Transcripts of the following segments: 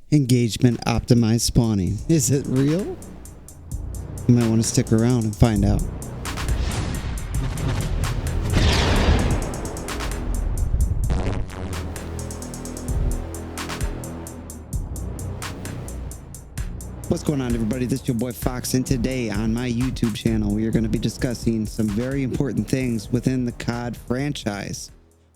Engagement optimized spawning. Is it real? You might want to stick around and find out. What's going on, everybody? This is your boy Fox, and today on my YouTube channel we are going to be discussing some very important things within the COD franchise.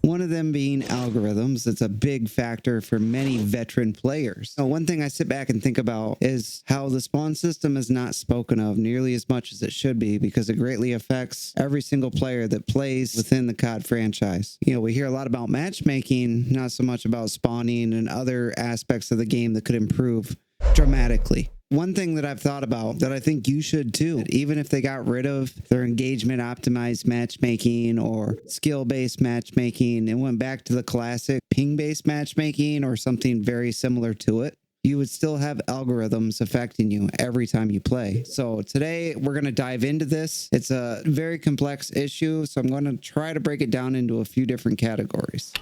One of them being algorithms. It's a big factor for many veteran players. Now, one thing I sit back and think about is how the spawn system is not spoken of nearly as much as it should be, because it greatly affects every single player that plays within the COD franchise. You know, we hear a lot about matchmaking, not so much about spawning and other aspects of the game that could improve dramatically. One thing that I've thought about that I think you should too, even if they got rid of their engagement optimized matchmaking or skill-based matchmaking and went back to the classic ping-based matchmaking or something very similar to it, you would still have algorithms affecting you every time you play. So today we're going to dive into this. It's a very complex issue, so I'm going to try to break it down into a few different categories.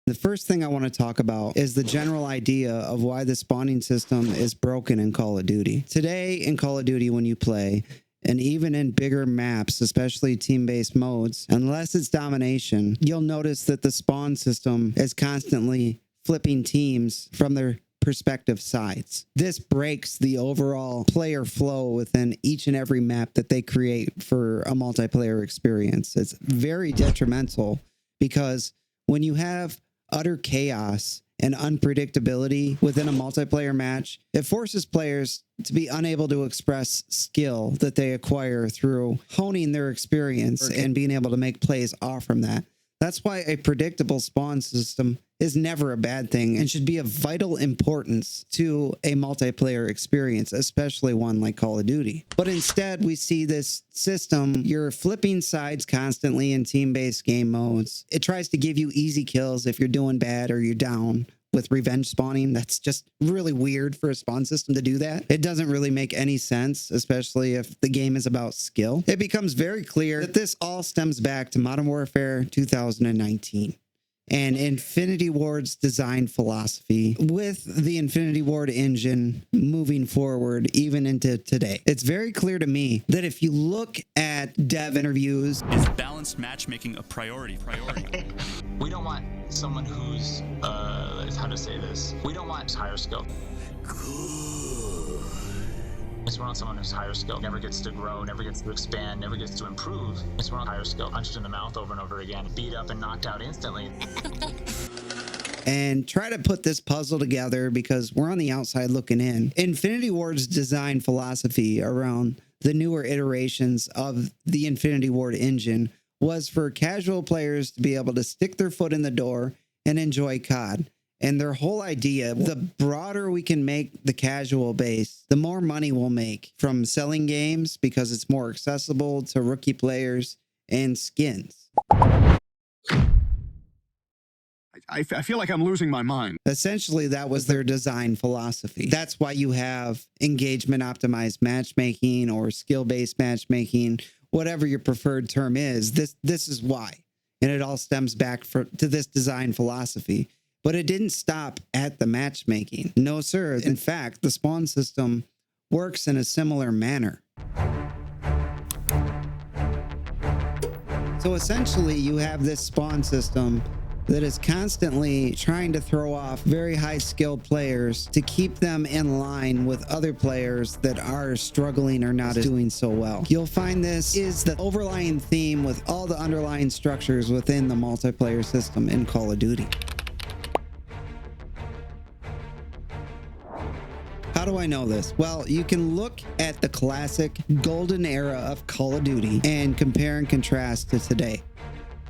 The first thing I want to talk about is the general idea of why the spawning system is broken in Call of Duty. Today in Call of Duty, when you play, and even in bigger maps, especially team-based modes, unless it's domination, you'll notice that the spawn system is constantly flipping teams from their perspective sides. This breaks the overall player flow within each and every map that they create for a multiplayer experience. It's very detrimental because when you have utter chaos and unpredictability within a multiplayer match, it forces players to be unable to express skill that they acquire through honing their experience and being able to make plays off from that. That's why a predictable spawn system is never a bad thing and should be of vital importance to a multiplayer experience, especially one like Call of Duty. But instead, we see this system, you're flipping sides constantly in team-based game modes. It tries to give you easy kills if you're doing bad or you're down. With revenge spawning, that's just really weird for a spawn system to do that. It doesn't really make any sense, especially if the game is about skill. It becomes very clear that this all stems back to Modern Warfare 2019 and Infinity Ward's design philosophy with the Infinity Ward engine moving forward even into today. It's very clear to me that if you look at dev interviews, is balanced matchmaking a priority? We don't want someone who's how to say this, we don't want higher skill. It's want someone who's higher skill, never gets to grow, never gets to expand, never gets to improve. It's want higher skill, punched in the mouth over and over again, beat up and knocked out instantly. And try to put this puzzle together because we're on the outside looking in. Infinity Ward's design philosophy around the newer iterations of the Infinity Ward engine was for casual players to be able to stick their foot in the door and enjoy COD. And their whole idea, the broader we can make the casual base, the more money we'll make from selling games because it's more accessible to rookie players and skins. I feel like I'm losing my mind. Essentially, that was their design philosophy. That's why you have engagement optimized matchmaking or skill-based matchmaking, whatever your preferred term is. This is why. And it all stems back to this design philosophy. But it didn't stop at the matchmaking. No, sir. In fact, the spawn system works in a similar manner. So essentially, you have this spawn system that is constantly trying to throw off very high skilled players to keep them in line with other players that are struggling or not doing so well. You'll find this is the overlying theme with all the underlying structures within the multiplayer system in Call of Duty. How do I know this? Well, you can look at the classic golden era of Call of Duty and compare and contrast to today.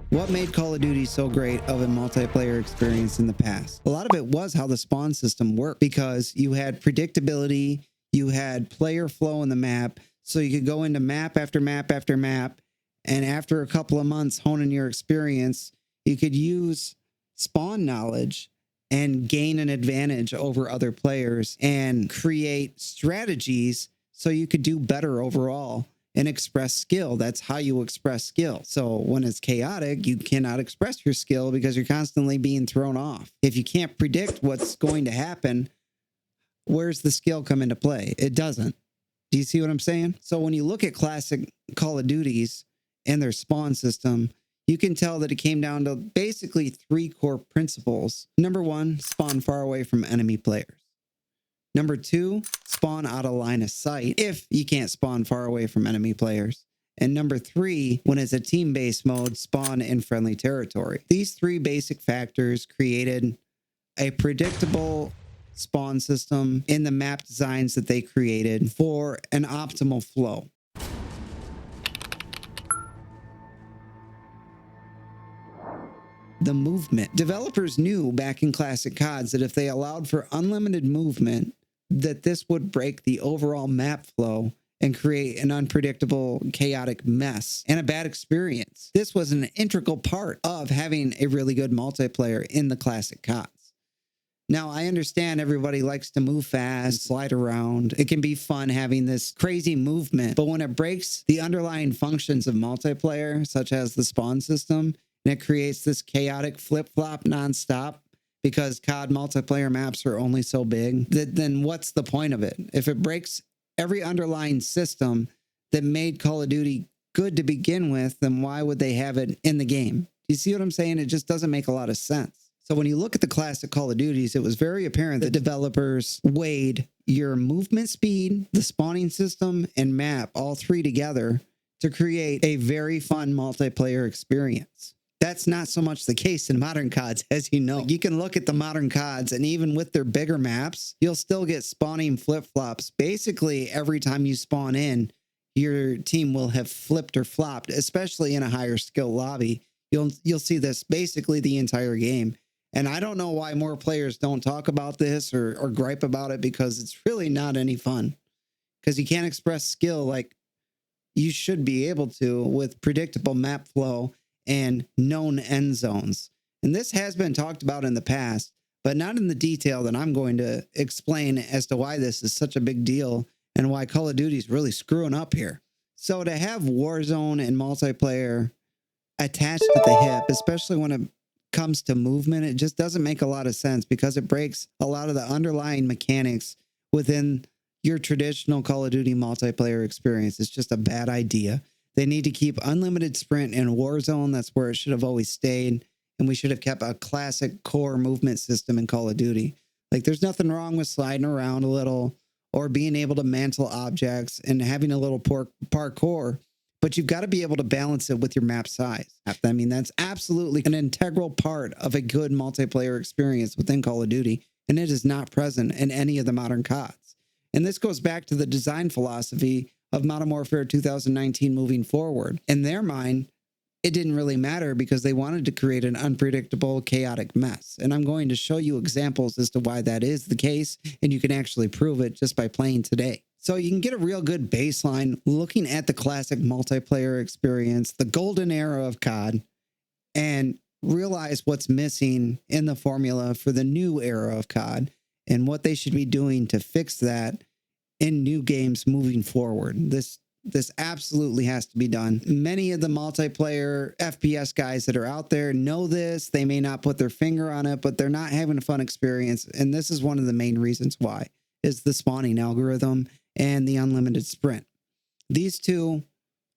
What made Call of Duty so great of a multiplayer experience in the past? A lot of it was how the spawn system worked, because you had predictability, you had player flow in the map, so you could go into map after map after map, and after a couple of months honing your experience, you could use spawn knowledge and gain an advantage over other players and create strategies so you could do better overall and express skill. That's how you express skill. So when it's chaotic, you cannot express your skill because you're constantly being thrown off. If you can't predict what's going to happen, where's the skill come into play? It doesn't. Do you see what I'm saying? So when you look at classic Call of Duties and their spawn system, you can tell that it came down to basically 3 core principles. Number 1, spawn far away from enemy players. Number 2, spawn out of line of sight if you can't spawn far away from enemy players. And number 3, when it's a team-based mode, spawn in friendly territory. These 3 basic factors created a predictable spawn system in the map designs that they created for an optimal flow. The movement. Developers knew back in classic CODs that if they allowed for unlimited movement, that this would break the overall map flow and create an unpredictable, chaotic mess and a bad experience. This was an integral part of having a really good multiplayer in the classic CODs. Now, I understand everybody likes to move fast, slide around. It can be fun having this crazy movement, but when it breaks the underlying functions of multiplayer, such as the spawn system, and it creates this chaotic flip-flop nonstop, because COD multiplayer maps are only so big, then what's the point of it? If it breaks every underlying system that made Call of Duty good to begin with, then why would they have it in the game? Do you see what I'm saying? It just doesn't make a lot of sense. So when you look at the classic Call of Duties, it was very apparent that developers weighed your movement speed, the spawning system, and map, all 3 together, to create a very fun multiplayer experience. That's not so much the case in modern CODs, as you know. You can look at the modern CODs, and even with their bigger maps, you'll still get spawning flip-flops. Basically, every time you spawn in, your team will have flipped or flopped, especially in a higher skill lobby. You'll see this basically the entire game. And I don't know why more players don't talk about this or gripe about it, because it's really not any fun. Because you can't express skill like you should be able to with predictable map flow and known end zones. And this has been talked about in the past, but not in the detail that I'm going to explain as to why this is such a big deal and why Call of Duty is really screwing up here. So to have Warzone and multiplayer attached at the hip, especially when it comes to movement, it just doesn't make a lot of sense, because it breaks a lot of the underlying mechanics within your traditional Call of Duty multiplayer experience. It's just a bad idea. They need to keep unlimited sprint in Warzone. That's where it should have always stayed. And we should have kept a classic core movement system in Call of Duty. Like, there's nothing wrong with sliding around a little or being able to mantle objects and having a little parkour, but you've got to be able to balance it with your map size. I mean, that's absolutely an integral part of a good multiplayer experience within Call of Duty, and it is not present in any of the modern CODs. And this goes back to the design philosophy of Modern Warfare 2019 moving forward. In their mind, it didn't really matter because they wanted to create an unpredictable, chaotic mess. And I'm going to show you examples as to why that is the case, and you can actually prove it just by playing today. So you can get a real good baseline looking at the classic multiplayer experience, the golden era of COD, and realize what's missing in the formula for the new era of COD and what they should be doing to fix that in new games moving forward. This absolutely has to be done. Many of the multiplayer FPS guys that are out there know this. They may not put their finger on it, but they're not having a fun experience. And this is one of the main reasons why, is the spawning algorithm and the unlimited sprint. These two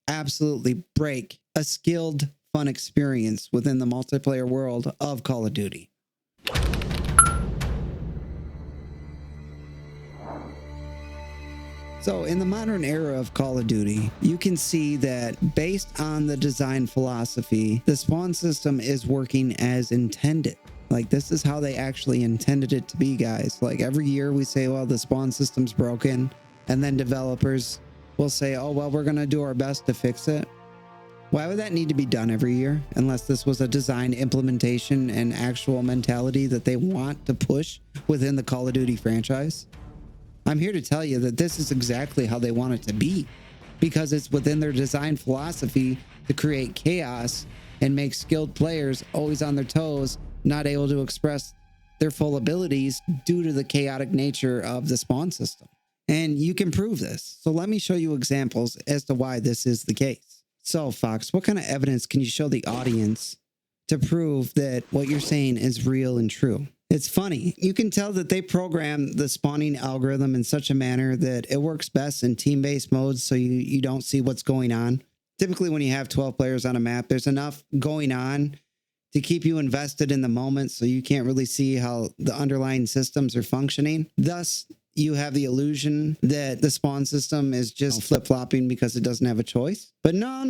absolutely break a skilled, fun experience within the multiplayer world of Call of Duty. So in the modern era of Call of Duty, you can see that based on the design philosophy, the spawn system is working as intended. Like, this is how they actually intended it to be, guys. Like, every year we say, well, the spawn system's broken, and then developers will say, oh, well, we're going to do our best to fix it. Why would that need to be done every year unless this was a design implementation and actual mentality that they want to push within the Call of Duty franchise? I'm here to tell you that this is exactly how they want it to be, because it's within their design philosophy to create chaos and make skilled players always on their toes, not able to express their full abilities due to the chaotic nature of the spawn system. And you can prove this. So let me show you examples as to why this is the case. So, Fox, what kind of evidence can you show the audience to prove that what you're saying is real and true? It's funny. You can tell that they program the spawning algorithm in such a manner that it works best in team-based modes so you don't see what's going on. Typically, when you have 12 players on a map, there's enough going on to keep you invested in the moment so you can't really see how the underlying systems are functioning. Thus, you have the illusion that the spawn system is just flip-flopping because it doesn't have a choice. But no.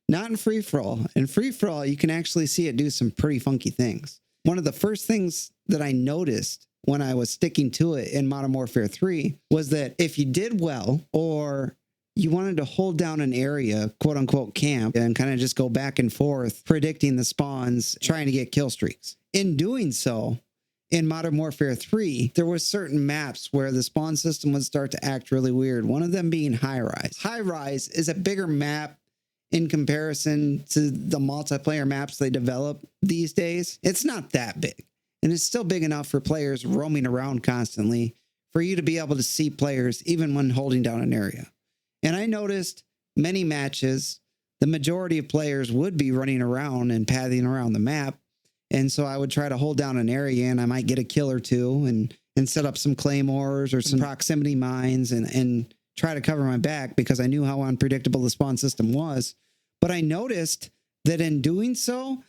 Not in free-for-all. In free-for-all, you can actually see it do some pretty funky things. One of the first things that I noticed when I was sticking to it in Modern Warfare 3 was that if you did well, or you wanted to hold down an area, quote-unquote camp, and kind of just go back and forth predicting the spawns, trying to get kill streaks. In doing so, in Modern Warfare 3, there were certain maps where the spawn system would start to act really weird, one of them being High Rise. High Rise is a bigger map in comparison to the multiplayer maps they develop these days. It's not that big, and it's still big enough for players roaming around constantly for you to be able to see players even when holding down an area. And I noticed many matches, the majority of players would be running around and pathing around the map. And so I would try to hold down an area and I might get a kill or two and set up some claymores or some proximity mines and try to cover my back because I knew how unpredictable the spawn system was. But I noticed that in doing so,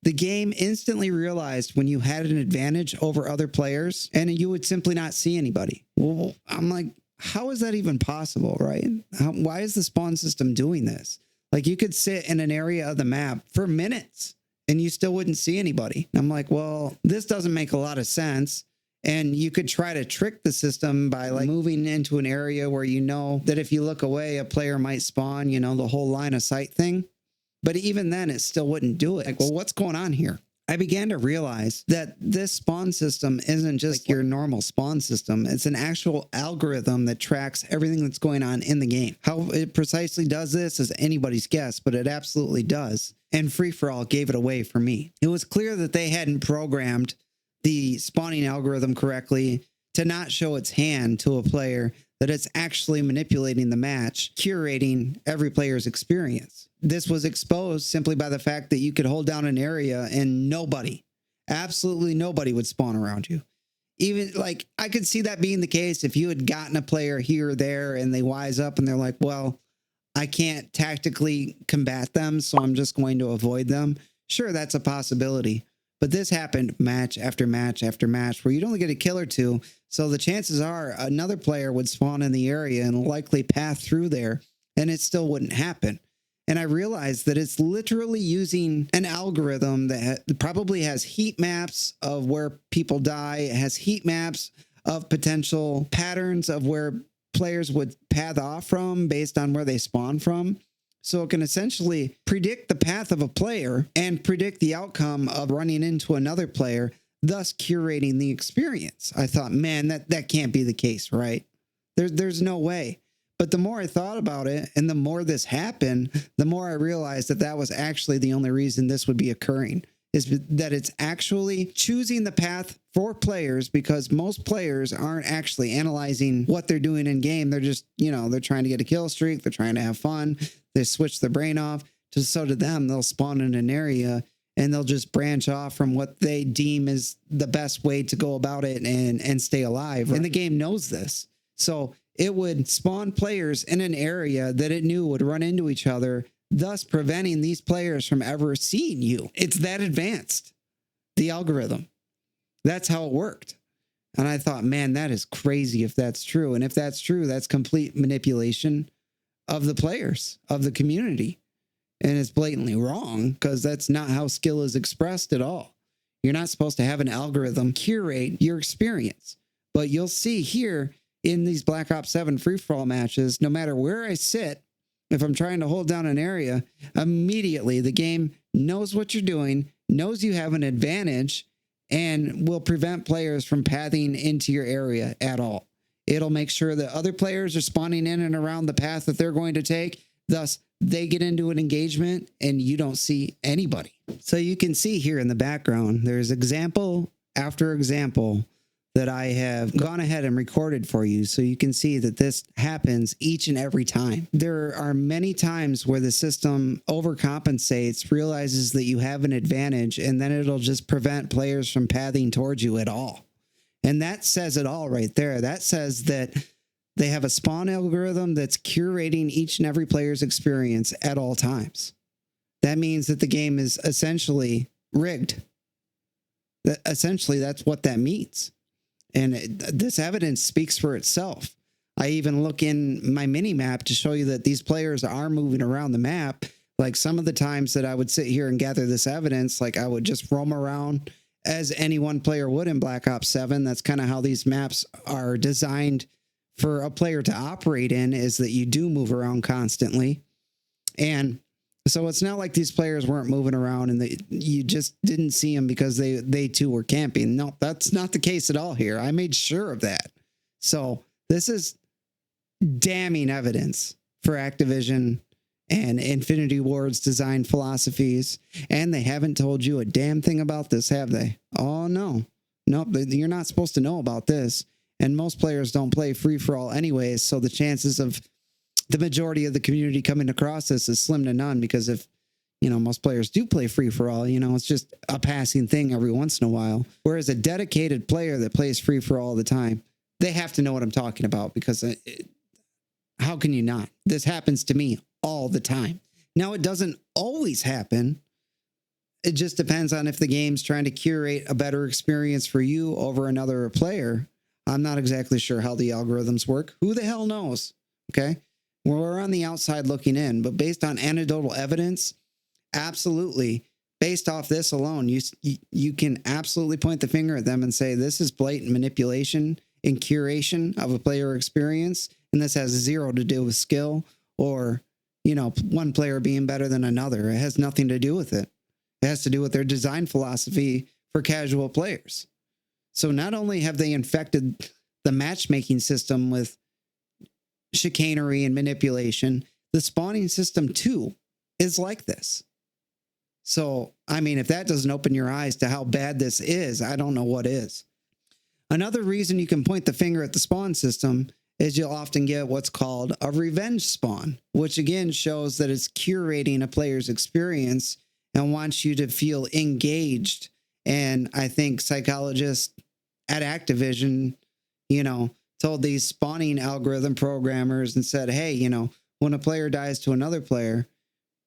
the game instantly realized when you had an advantage over other players and you would simply not see anybody. Well, I'm like, how is that even possible, right? Why is the spawn system doing this? Like, you could sit in an area of the map for minutes and you still wouldn't see anybody. And I'm like, well, this doesn't make a lot of sense. And you could try to trick the system by like moving into an area where you know that if you look away, a player might spawn, you know, the whole line of sight thing. But even then, it still wouldn't do it. Like, well, what's going on here? I began to realize that this spawn system isn't just like your normal spawn system. It's an actual algorithm that tracks everything that's going on in the game. How it precisely does this is anybody's guess, but it absolutely does. And Free-for-All gave it away for me. It was clear that they hadn't programmed the spawning algorithm correctly to not show its hand to a player, that it's actually manipulating the match, curating every player's experience. This was exposed simply by the fact that you could hold down an area and nobody, absolutely nobody would spawn around you. Even like, I could see that being the case if you had gotten a player here or there and they wise up and they're like, well, I can't tactically combat them, so I'm just going to avoid them. Sure, that's a possibility. But this happened match after match after match where you'd only get a kill or two. So the chances are another player would spawn in the area and likely path through there, and it still wouldn't happen. And I realized that it's literally using an algorithm that probably has heat maps of where people die. It has heat maps of potential patterns of where players would path off from based on where they spawn from. So it can essentially predict the path of a player and predict the outcome of running into another player, thus curating the experience. I thought, man, that can't be the case, right? There's no way. But the more I thought about it and the more this happened, the more I realized that that was actually the only reason this would be occurring, is that it's actually choosing the path for players, because most players aren't actually analyzing what they're doing in game. They're just, they're trying to get a kill streak. They're trying to have fun. They switch their brain off. So to them, they'll spawn in an area and they'll just branch off from what they deem is the best way to go about it and stay alive. Right? And the game knows this. So it would spawn players in an area that it knew would run into each other, thus preventing these players from ever seeing you. It's that advanced, the algorithm. That's how it worked. And I thought, man, that is crazy if that's true. And if that's true, that's complete manipulation of the players, of the community. And it's blatantly wrong, because that's not how skill is expressed at all. You're not supposed to have an algorithm curate your experience. But you'll see here in these Black Ops 7 free-for-all matches, no matter where I sit, if I'm trying to hold down an area, immediately the game knows what you're doing, knows you have an advantage, and will prevent players from pathing into your area at all. It'll make sure that other players are spawning in and around the path that they're going to take. Thus, they get into an engagement and you don't see anybody. So you can see here in the background, there's example after example that I have gone ahead and recorded for you so you can see that this happens each and every time. There are many times where the system overcompensates, realizes that you have an advantage, and then it'll just prevent players from pathing towards you at all. And that says it all right there. That says that they have a spawn algorithm that's curating each and every player's experience at all times. That means that the game is essentially rigged. Essentially, that's what that means. And this evidence speaks for itself. I even look in my mini map to show you that these players are moving around the map. Like some of the times that I would sit here and gather this evidence, like I would just roam around as any one player would in Black Ops 7. That's kind of how these maps are designed for a player to operate in, is that you do move around constantly. And so it's not like these players weren't moving around and you just didn't see them because they too were camping. No, that's not the case at all here. I made sure of that. So this is damning evidence for Activision and Infinity Ward's design philosophies. And they haven't told you a damn thing about this, have they? Oh, no. Nope, you're not supposed to know about this. And most players don't play free-for-all anyways, so the chances of the majority of the community coming across this is slim to none, because if, most players do play free-for-all, it's just a passing thing every once in a while. Whereas a dedicated player that plays free-for-all all the time, they have to know what I'm talking about, because how can you not? This happens to me all the time. Now, it doesn't always happen. It just depends on if the game's trying to curate a better experience for you over another player. I'm not exactly sure how the algorithms work. Who the hell knows? Okay. We're on the outside looking in, but based on anecdotal evidence, absolutely, based off this alone, you can absolutely point the finger at them and say, this is blatant manipulation and curation of a player experience. And this has zero to do with skill or, one player being better than another. It has nothing to do with it. It has to do with their design philosophy for casual players. So not only have they infected the matchmaking system with chicanery and manipulation, the spawning system too is like this. So, if that doesn't open your eyes to how bad this is, I don't know what is. Another reason you can point the finger at the spawn system is you'll often get what's called a revenge spawn, which again shows that it's curating a player's experience and wants you to feel engaged. And I think psychologists at Activision, told these spawning algorithm programmers and said, hey, when a player dies to another player,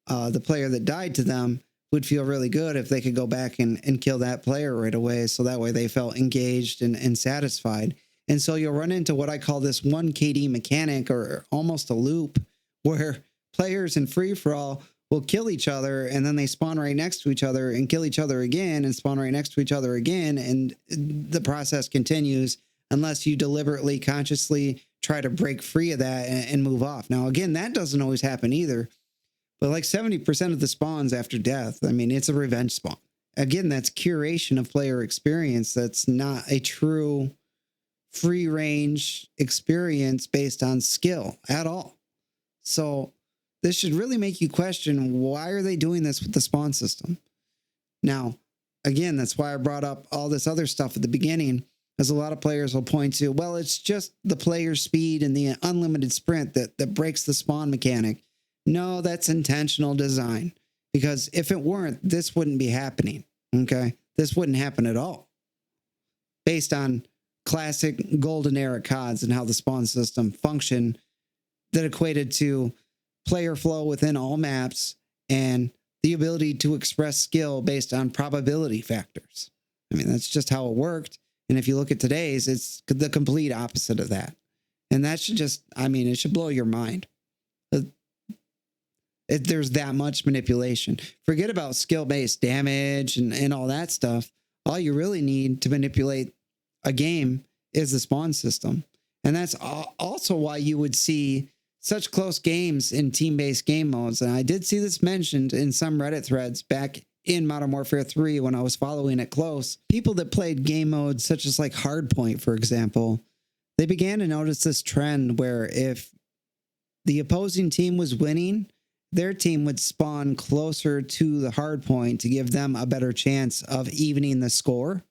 the player that died to them would feel really good if they could go back and kill that player right away. So that way they felt engaged and satisfied. And so you'll run into what I call this 1 KD mechanic, or almost a loop, where players in free-for-all will kill each other, and then they spawn right next to each other and kill each other again and spawn right next to each other again. And the process continues unless you deliberately, consciously try to break free of that and move off. Now, again, that doesn't always happen either. But like 70% of the spawns after death, it's a revenge spawn. Again, that's curation of player experience. That's not a true free range experience based on skill at all. So this should really make you question, why are they doing this with the spawn system? Now, again, that's why I brought up all this other stuff at the beginning, as a lot of players will point to, well, it's just the player speed and the unlimited sprint that breaks the spawn mechanic. No, that's intentional design, because if it weren't, this wouldn't be happening. Okay. This wouldn't happen at all, based on classic golden era CODs and how the spawn system functioned, that equated to player flow within all maps and the ability to express skill based on probability factors. That's just how it worked. And if you look at today's, it's the complete opposite of that. And that should just, it should blow your mind. There's that much manipulation. Forget about skill-based damage and all that stuff. All you really need to manipulate a game is the spawn system. And that's also why you would see such close games in team-based game modes. And I did see this mentioned in some Reddit threads back in Modern Warfare 3 when I was following it close. People that played game modes such as like Hardpoint, for example, they began to notice this trend where if the opposing team was winning, their team would spawn closer to the hard point to give them a better chance of evening the score.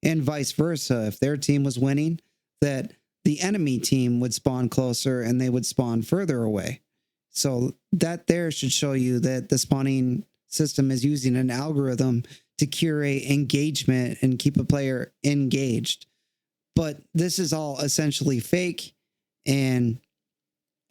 and vice versa. If their team was winning, that the enemy team would spawn closer and they would spawn further away. So that there should show you that the spawning system is using an algorithm to curate engagement and keep a player engaged. But this is all essentially fake, and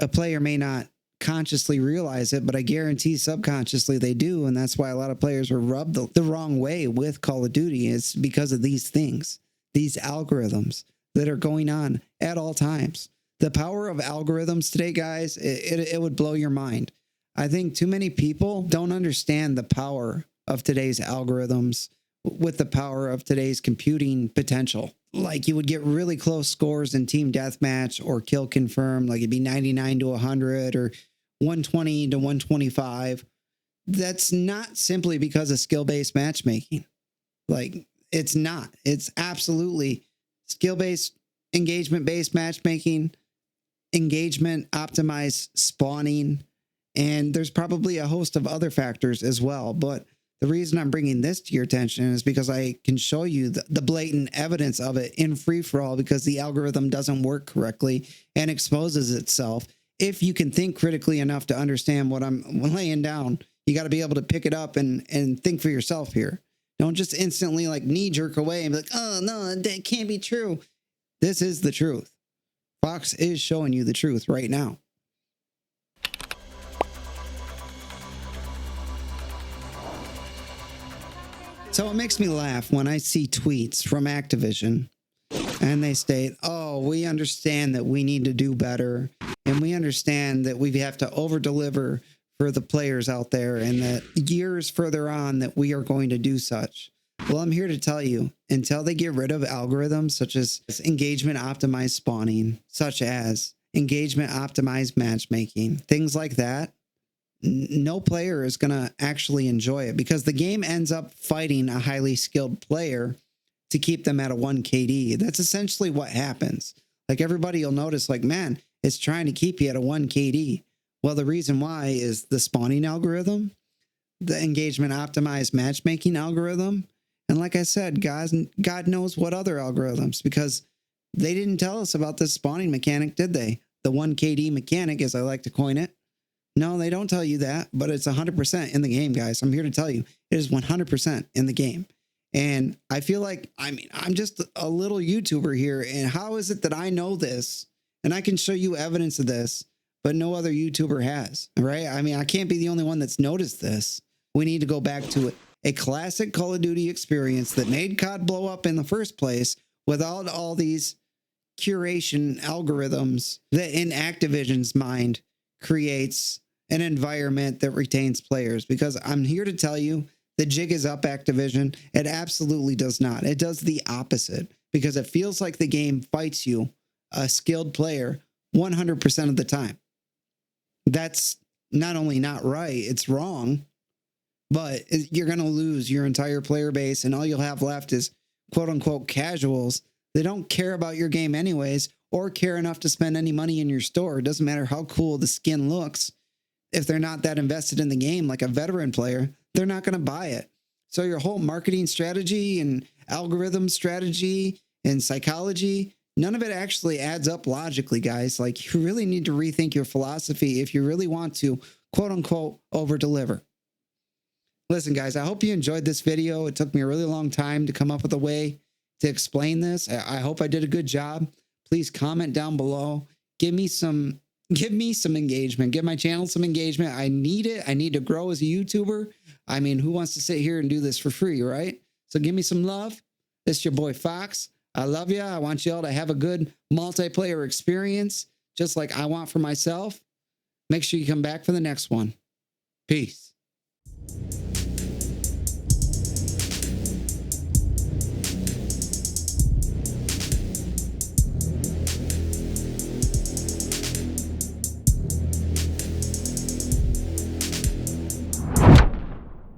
a player may not consciously realize it, but I guarantee subconsciously they do. And that's why a lot of players were rubbed the wrong way with Call of Duty. It's because of these things, these algorithms that are going on at all times. The power of algorithms today, guys, it would blow your mind. I think too many people don't understand the power of today's algorithms with the power of today's computing potential. Like, you would get really close scores in team deathmatch or kill confirm, like it'd be 99 to 100 or 120 to 125. That's not simply because of skill-based matchmaking. Like, it's not. It's absolutely skill-based, engagement-based matchmaking, engagement, optimized spawning, and there's probably a host of other factors as well. But the reason I'm bringing this to your attention is because I can show you the blatant evidence of it in free-for-all, because the algorithm doesn't work correctly and exposes itself. If you can think critically enough to understand what I'm laying down, you got to be able to pick it up and think for yourself here. Don't just instantly like knee-jerk away and be like, oh, no, that can't be true. This is the truth. Fox is showing you the truth right now. So it makes me laugh when I see tweets from Activision and they state, oh, we understand that we need to do better, and we understand that we have to over-deliver for the players out there, and that years further on that we are going to do such. Well, I'm here to tell you, until they get rid of algorithms such as engagement optimized spawning, such as engagement optimized matchmaking, things like that, no player is going to actually enjoy it, because the game ends up fighting a highly skilled player to keep them at a 1 KD. That's essentially what happens. Like, everybody will notice, like, man, it's trying to keep you at a 1 KD. Well, the reason why is the spawning algorithm, the engagement optimized matchmaking algorithm, and like I said, God knows what other algorithms, because they didn't tell us about this spawning mechanic, did they? The 1 KD mechanic, as I like to coin it. No, they don't tell you that, but it's 100% in the game, guys. I'm here to tell you, it is 100% in the game. And I feel like, I'm just a little YouTuber here, and how is it that I know this and I can show you evidence of this, but no other YouTuber has, right? I can't be the only one that's noticed this. We need to go back to it. A classic Call of Duty experience that made COD blow up in the first place, without all these curation algorithms that in Activision's mind creates an environment that retains players. Because I'm here to tell you, the jig is up, Activision. It absolutely does not. It does the opposite, because it feels like the game fights you, a skilled player, 100% of the time. That's not only not right, it's wrong. But you're going to lose your entire player base, and all you'll have left is quote unquote casuals. They don't care about your game anyways, or care enough to spend any money in your store. It doesn't matter how cool the skin looks. If they're not that invested in the game, like a veteran player, they're not going to buy it. So your whole marketing strategy and algorithm strategy and psychology, none of it actually adds up logically, guys. Like, you really need to rethink your philosophy if you really want to quote unquote over deliver. Listen, guys, I hope you enjoyed this video. It took me a really long time to come up with a way to explain this. I hope I did a good job. Please comment down below. Give me some engagement. Give my channel some engagement. I need it. I need to grow as a YouTuber. Who wants to sit here and do this for free, right? So give me some love. This is your boy Fox. I love you. I want y'all to have a good multiplayer experience, just like I want for myself. Make sure you come back for the next one. Peace.